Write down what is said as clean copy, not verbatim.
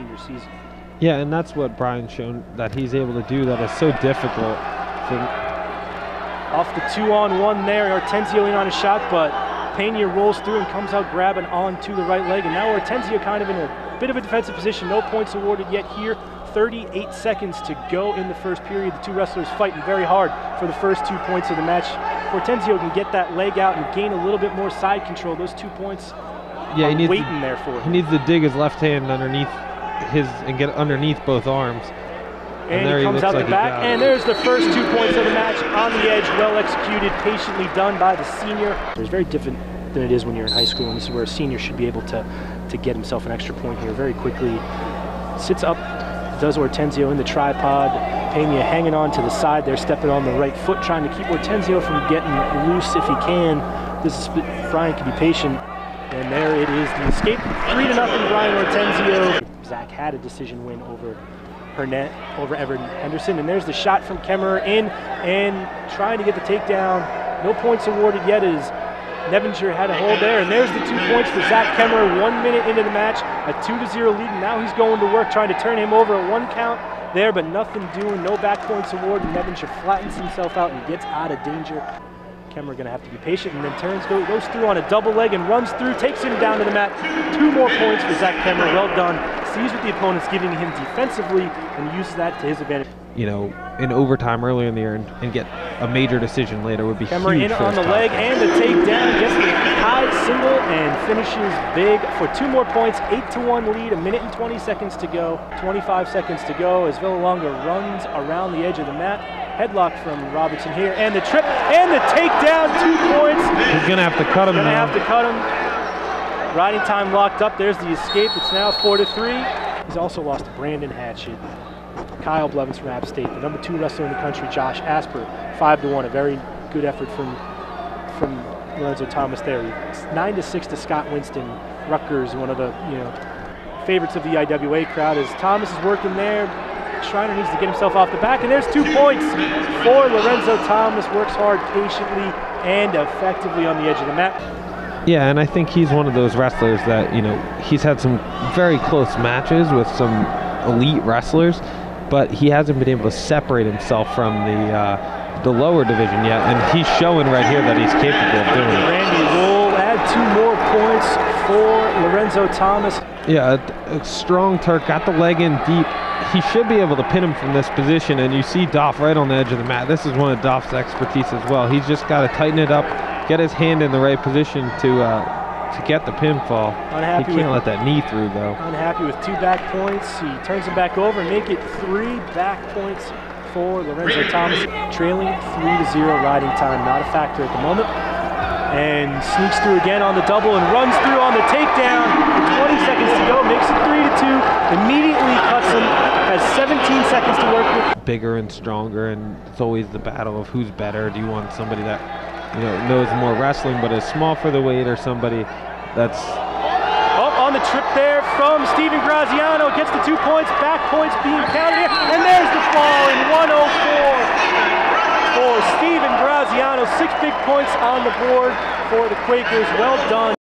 senior season. Yeah, and that's what Brian's shown that he's able to do that is so difficult. Off the 2-on-1 there, Hortenzio in on a shot, but Pena rolls through and comes out grabbing onto the right leg, and now Hortenzio kind of in a bit of a defensive position. No points awarded yet here. 38 seconds to go in the first period. The two wrestlers fighting very hard for the first 2 points of the match. Hortenzio can get that leg out and gain a little bit more side control. Those 2 points are waiting there for him. He needs to dig his left hand underneath his and get underneath both arms. And he comes out the back, and there's the first 2 points of the match on the edge, well executed, patiently done by the senior. It's very different than it is when you're in high school, and this is where a senior should be able to get himself an extra point here very quickly. Sits up, does Hortenzio in the tripod. Pena hanging on to the side there, stepping on the right foot, trying to keep Hortenzio from getting loose if he can. This is Brian can be patient, and there it is, the escape. 3-0 Brian Hortenzio. Zach had a decision win over Everett Henderson, and there's the shot from Kemmerer in and trying to get the takedown. No points awarded yet as Nevinger had a hold there, and there's the 2 points for Zach Kemmerer 1 minute into the match, a 2-0 lead, and now he's going to work trying to turn him over. A 1 count there, but nothing doing, no back points awarded. Nevinger flattens himself out and gets out of danger. Kemmerer gonna have to be patient, and then goes through on a double leg and runs through, takes him down to the mat. 2 more points for Zach Kemmerer, well done. Sees what the opponent's giving him defensively and uses that to his advantage. You know, in overtime earlier in the year and get a major decision later would be Kemmerer huge. In on the leg and the takedown, gets the high single and finishes big for 2 more points. 8-1 lead, 1 minute and 20 seconds to go. 25 seconds to go as Villalonga runs around the edge of the mat. Headlock from Robertson here, and the trip and the takedown. 2 points. He's gonna have to cut him. Gonna have to cut him. Riding time locked up. There's the escape. It's now 4-3. He's also lost to Brandon Hatchett. Kyle Blevins from App State, the number 2 wrestler in the country, Josh Asper, 5-1. A very good effort from Lorenzo Thomas there. 9-6 to Scott Winston. Rutgers, one of the favorites of the IWA crowd, as Thomas is working there. Schreiner needs to get himself off the back, and there's 2 points for Lorenzo Thomas. Works hard, patiently, and effectively on the edge of the mat. Yeah, and I think he's one of those wrestlers that, he's had some very close matches with some elite wrestlers, but he hasn't been able to separate himself from the lower division yet, and he's showing right here that he's capable of doing it. Randy will add 2 more points for Lorenzo Thomas. Yeah, a strong Turk, got the leg in deep. He should be able to pin him from this position, and you see Doff right on the edge of the mat. This is one of Doff's expertise as well. He's just got to tighten it up, get his hand in the right position to get the pinfall. He can't let that knee through, though. Unhappy with 2 back points. He turns them back over and make it 3 back points for Lorenzo Thomas. Trailing 3-0, riding time not a factor at the moment. And sneaks through again on the double and runs through on the takedown. 20 seconds to go, makes it 3-2. Immediately cuts him, has 17 seconds to work with. Bigger and stronger, and it's always the battle of who's better. Do you want somebody that knows more wrestling but is small for the weight, or somebody that's... On the trip there from Steven Graziano, gets the 2 points, back points being counted here, and there's the fall in 104 for Steven Graziano. 6 big points on the board for the Quakers. Well done.